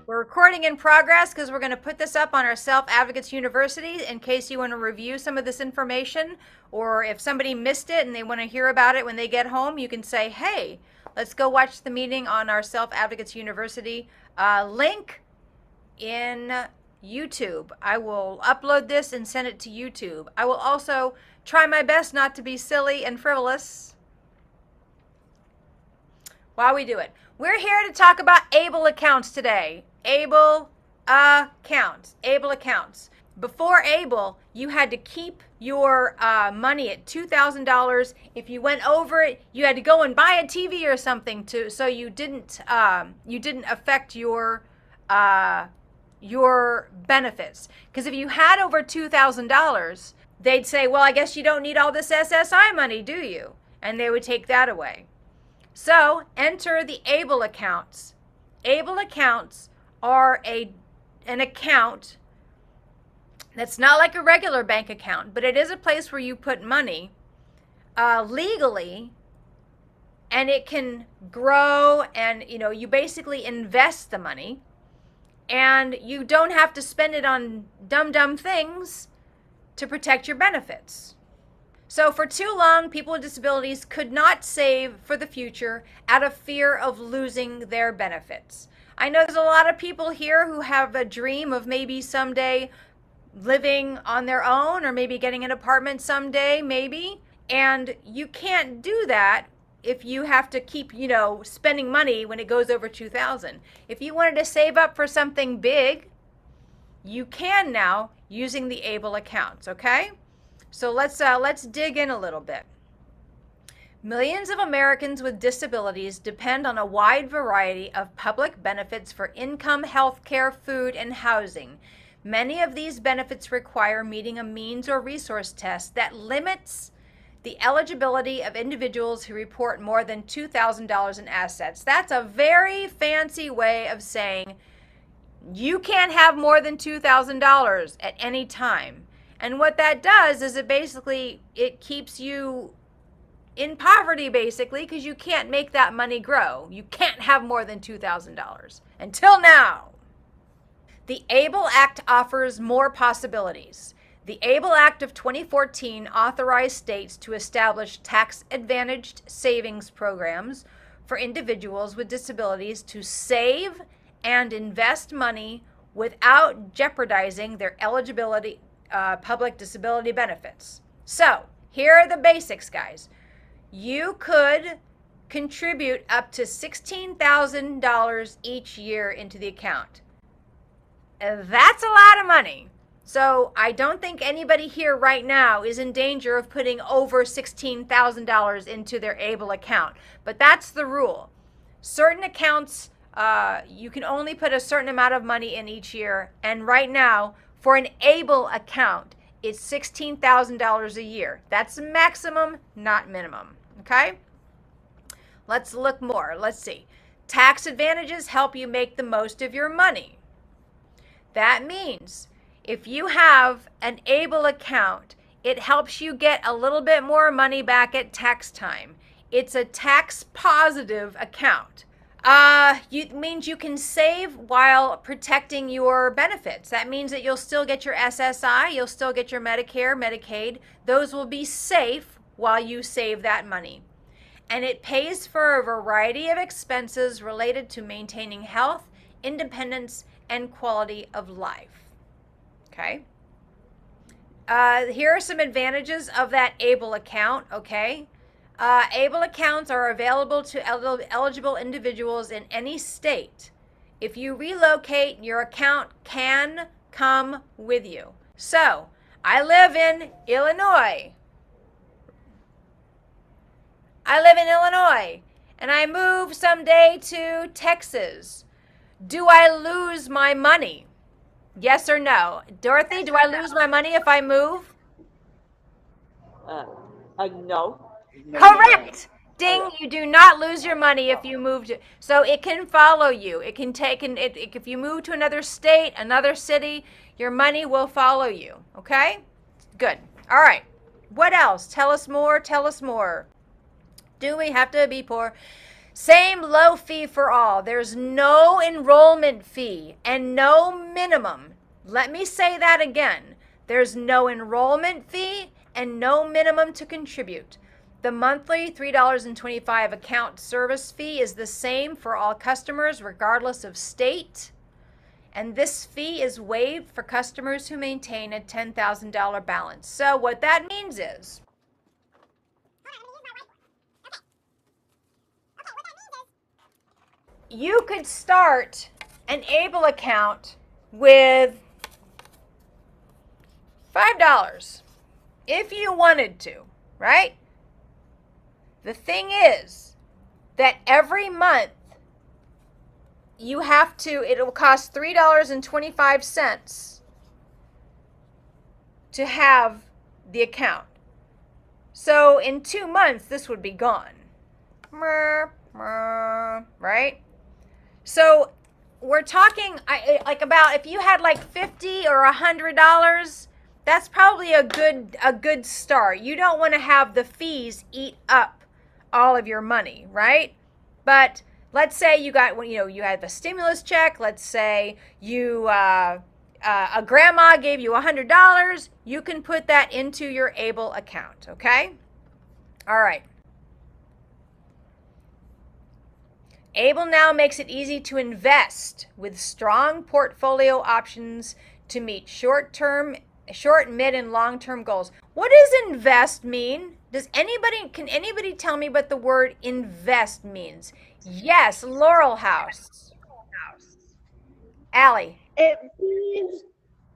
We're recording in progress because we're going to put this up on our Self Advocates University in case you want to review some of this information, or if somebody missed it and they want to hear about it when they get home, you can say, hey, let's go watch the meeting on our Self Advocates University link in YouTube. I will upload this and send it to YouTube. I will also try my best not to be silly and frivolous while we do it. We're here to talk about ABLE accounts today. ABLE accounts. ABLE accounts. Before ABLE, you had to keep your money at $2,000. If you went over it, you had to go and buy a TV or something so you didn't affect your benefits. Because if you had over $2,000, they'd say, well, I guess you don't need all this SSI money, do you? And they would take that away. So enter the ABLE accounts. ABLE accounts are an account that's not like a regular bank account, but it is a place where you put money legally, and it can grow, and you basically invest the money, and you don't have to spend it on dumb things to protect your benefits. So for too long, people with disabilities could not save for the future out of fear of losing their benefits. I know there's a lot of people here who have a dream of maybe someday living on their own, or maybe getting an apartment someday, maybe. And you can't do that if you have to keep, spending money when it goes over $2,000. If you wanted to save up for something big, you can now using the ABLE accounts, okay? So let's dig in a little bit. Millions of Americans with disabilities depend on a wide variety of public benefits for income, health care, food, and housing. Many of these benefits require meeting a means or resource test that limits the eligibility of individuals who report more than $2,000 in assets. That's a very fancy way of saying you can't have more than $2,000 at any time. And what that does is it keeps you in poverty, basically, because you can't make that money grow. You can't have more than $2,000 until now. The ABLE Act offers more possibilities. The ABLE Act of 2014 authorized states to establish tax-advantaged savings programs for individuals with disabilities to save and invest money without jeopardizing their eligibility public disability benefits. So here are the basics, guys. You could contribute up to $16,000 each year into the account. That's a lot of money. So I don't think anybody here right now is in danger of putting over $16,000 into their ABLE account. But that's the rule. Certain accounts, you can only put a certain amount of money in each year. And right now, for an ABLE account, it's $16,000 a year. That's maximum, not minimum. Okay? Let's look more. Let's see. Tax advantages help you make the most of your money. That means if you have an ABLE account, it helps you get a little bit more money back at tax time. It's a tax positive account. It means you can save while protecting your benefits. That means that you'll still get your SSI, you'll still get your Medicare, Medicaid. Those will be safe while you save that money. And it pays for a variety of expenses related to maintaining health, independence, and quality of life. Okay? Here are some advantages of that ABLE account, okay? ABLE accounts are available to eligible individuals in any state. If you relocate, your account can come with you. So, I live in Illinois. And I move someday to Texas. Do I lose my money? Yes or no? Dorothy, do I lose my money if I move? No. Correct. Ding, you do not lose your money if you move to, so it can follow you. It can take, if you move to another state, another city, your money will follow you, okay? Good. All right. What else? Tell us more. Tell us more. Do we have to be poor? Same low fee for all. There's no enrollment fee and no minimum. Let me say that again. There's no enrollment fee and no minimum to contribute. The monthly $3.25 account service fee is the same for all customers regardless of state. And this fee is waived for customers who maintain a $10,000 balance. So what that means is, you could start an ABLE account with $5 if you wanted to, right? The thing is that every month you have to, it will cost $3.25 to have the account. So in 2 months, this would be gone. Right? So we're talking like about if you had like $50 or $100, that's probably a good start. You don't want to have the fees eat up all of your money, right? But let's say you got, you had the stimulus check. Let's say you a grandma gave you $100. You can put that into your ABLE account. Okay. All right. ABLE now makes it easy to invest with strong portfolio options to meet short, mid, and long-term goals. What does invest mean? Can anybody tell me what the word invest means? Yes, Laurel House. Allie. It means,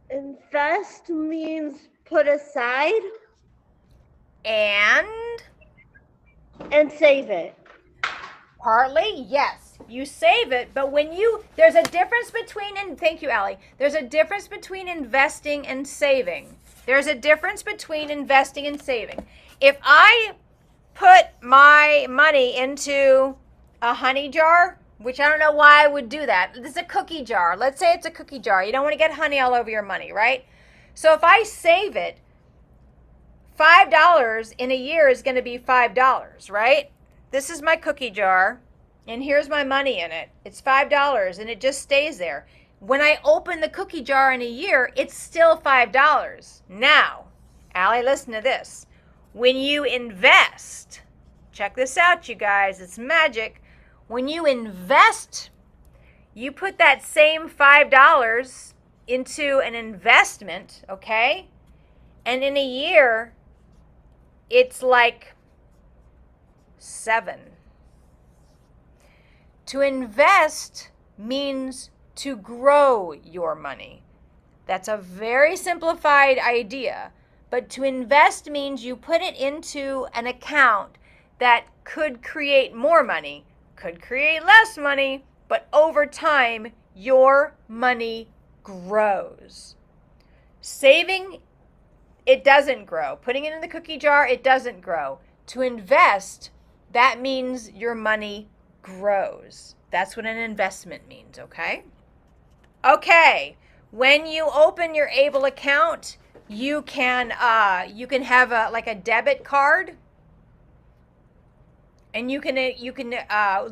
invest means put aside. And save it. Partly, yes. You save it, but there's a difference between, and thank you, Allie. There's a difference between investing and saving. There's a difference between investing and saving. If I put my money into a honey jar, which I don't know why I would do that. This is a cookie jar. Let's say it's a cookie jar. You don't want to get honey all over your money, right? So if I save it, $5 in a year is going to be $5, right? This is my cookie jar, and here's my money in it. It's $5, and it just stays there. When I open the cookie jar in a year, it's still $5. Now, Allie, listen to this. When you invest, check this out, you guys. It's magic. When you invest, you put that same $5 into an investment, okay? And in a year, it's like $7. To invest means to grow your money. That's a very simplified idea, but to invest means you put it into an account that could create more money, could create less money, but over time, your money grows. Saving, it doesn't grow. Putting it in the cookie jar, it doesn't grow. To invest, that means your money grows. That's what an investment means, okay? Okay, when you open your ABLE account, you can have a debit card, and you can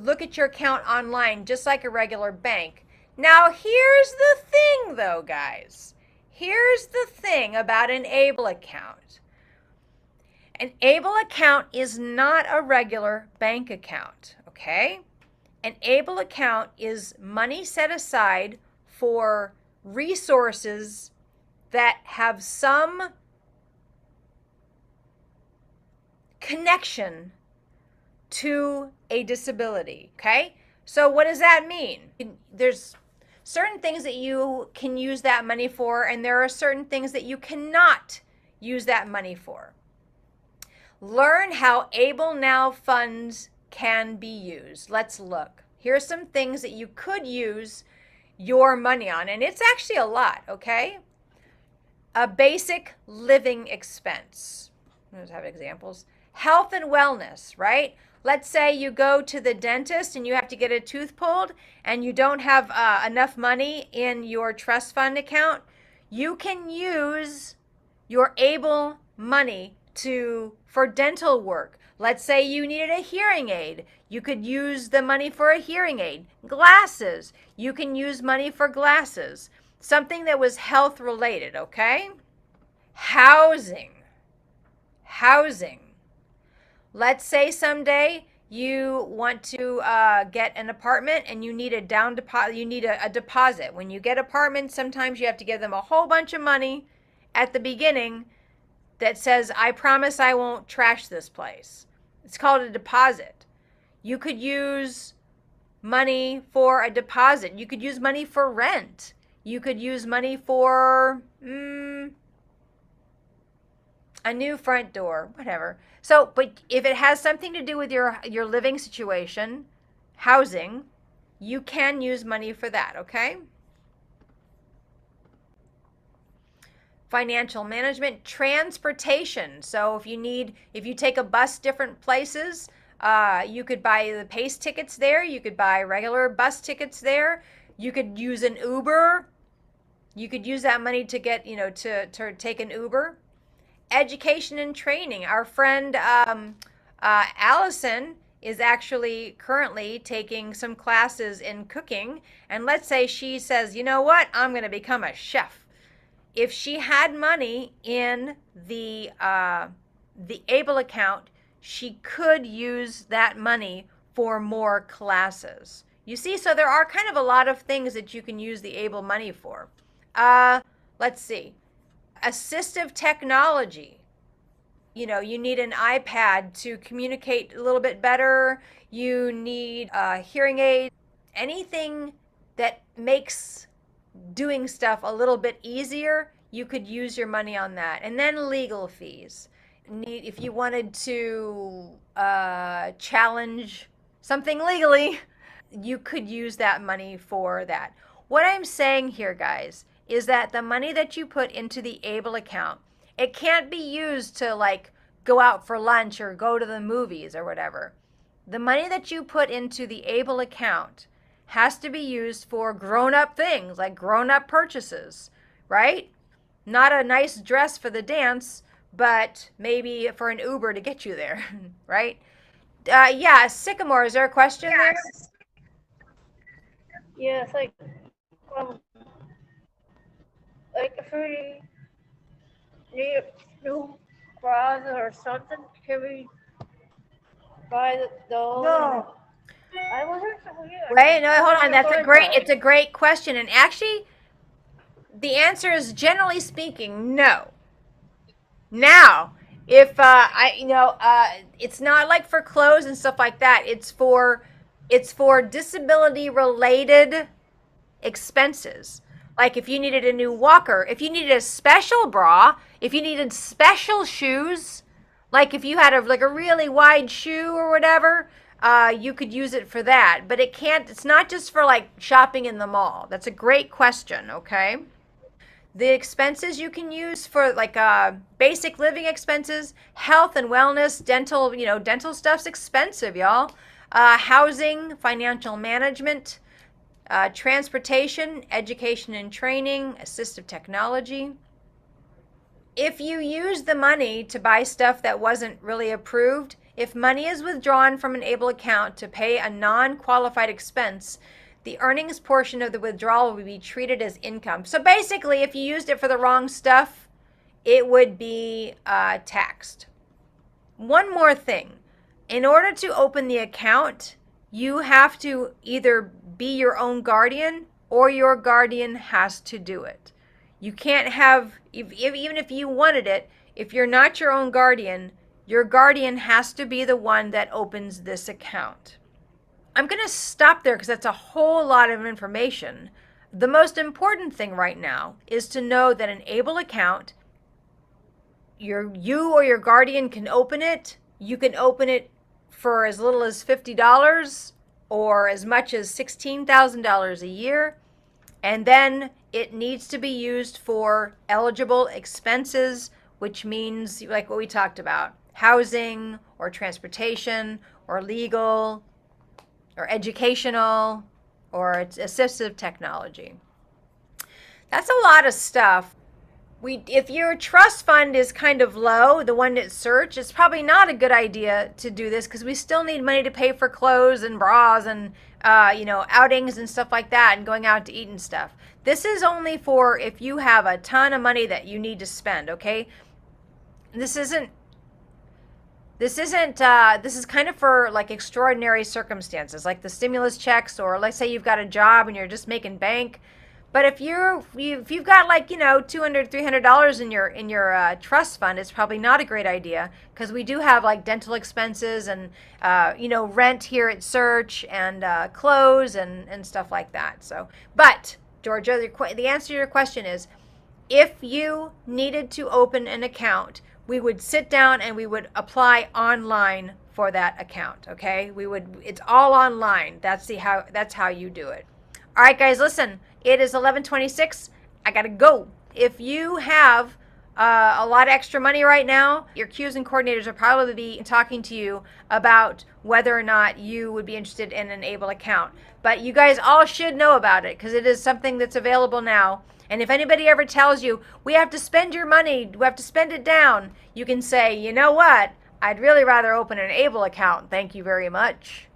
look at your account online just like a regular bank. Now, here's the thing, though, guys. Here's the thing about an ABLE account. An ABLE account is not a regular bank account, okay? An ABLE account is money set aside for resources that have some connection to a disability, okay? So what does that mean? There's certain things that you can use that money for, and there are certain things that you cannot use that money for. Learn how ABLE Now funds can be used. Let's look. Here's some things that you could use your money on, and it's actually a lot, okay? A basic living expense. Let's have examples. Health and wellness, right? Let's say you go to the dentist and you have to get a tooth pulled and you don't have enough money in your trust fund account. You can use your ABLE money for dental work. Let's say you needed a hearing aid. You could use the money for a hearing aid. Glasses. You can use money for glasses. Something that was health related, okay? Housing. Housing. Let's say someday you want to get an apartment and you need a down deposit. You need a deposit. When you get apartments, sometimes you have to give them a whole bunch of money at the beginning that says, I promise I won't trash this place. It's called a deposit. You could use money for a deposit. You could use money for rent. You could use money for a new front door, whatever. So, but if it has something to do with your living situation, housing, you can use money for that, okay? Financial management, transportation. So if you take a bus different places, you could buy the Pace tickets there. You could buy regular bus tickets there. You could use an Uber. You could use that money to get, to take an Uber. Education and training. Our friend Allison is actually currently taking some classes in cooking. And let's say she says, you know what, I'm going to become a chef. If she had money in the ABLE account, she could use that money for more classes. You see, so there are kind of a lot of things that you can use the ABLE money for. Let's see. Assistive technology. You need an iPad to communicate a little bit better. You need a hearing aid. Anything that makes doing stuff a little bit easier, you could use your money on that. And then legal fees. If you wanted to challenge something legally, you could use that money for that. What I'm saying here, guys, is that the money that you put into the ABLE account, it can't be used to go out for lunch or go to the movies or whatever. The money that you put into the ABLE account has to be used for grown-up things, like grown-up purchases, right? Not a nice dress for the dance, but maybe for an Uber to get you there, right? Yeah, Sycamore, is there a question there? Yes, um, if we need new bras or something, can we buy those? No. I wasn't familiar. Wait, no, hold on. It's a great question. And actually, the answer is generally speaking, no. Now, if it's not like for clothes and stuff like that. It's for disability related expenses. Like if you needed a new walker, if you needed a special bra, if you needed special shoes, like if you had a really wide shoe or whatever, you could use it for that. But it's not just for shopping in the mall. That's a great question, okay? The expenses you can use for basic living expenses, health and wellness, dental, dental stuff's expensive, y'all. Housing, financial management, transportation, education and training, assistive technology. If you use the money to buy stuff that wasn't really approved, if money is withdrawn from an ABLE account to pay a non-qualified expense, the earnings portion of the withdrawal will be treated as income. So basically, if you used it for the wrong stuff, it would be taxed. One more thing. In order to open the account, you have to either be your own guardian or your guardian has to do it. You can't have, even if you wanted it, if you're not your own guardian, your guardian has to be the one that opens this account. I'm going to stop there because that's a whole lot of information. The most important thing right now is to know that an ABLE account, you or your guardian can open it. You can open it for as little as $50 or as much as $16,000 a year. And then it needs to be used for eligible expenses, which means like what we talked about, housing or transportation or legal or educational or assistive technology. That's a lot of stuff. if your trust fund is kind of low, the one at Search, it's probably not a good idea to do this because we still need money to pay for clothes and bras and outings and stuff like that and going out to eat and stuff. This is only for if you have a ton of money that you need to spend, okay? This is kind of for like extraordinary circumstances, like the stimulus checks, or let's say you've got a job and you're just making bank. But if you've got like $200, $300 in your trust fund, it's probably not a great idea because we do have like dental expenses and rent here at Search and clothes and stuff like that. So, but Georgia, the answer to your question is, if you needed to open an account, we would sit down and we would apply online for that account. Okay, it's all online. That's how you do it. All right, guys, listen. It is 11:26. I gotta go. If you have a lot of extra money right now, your Qs and coordinators will probably be talking to you about whether or not you would be interested in an Able account. But you guys all should know about it because it is something that's available now. And if anybody ever tells you, we have to spend your money, we have to spend it down, you can say, you know what? I'd really rather open an Able account. Thank you very much.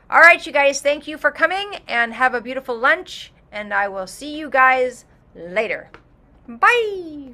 All right, you guys, thank you for coming and have a beautiful lunch. And I will see you guys later. Bye.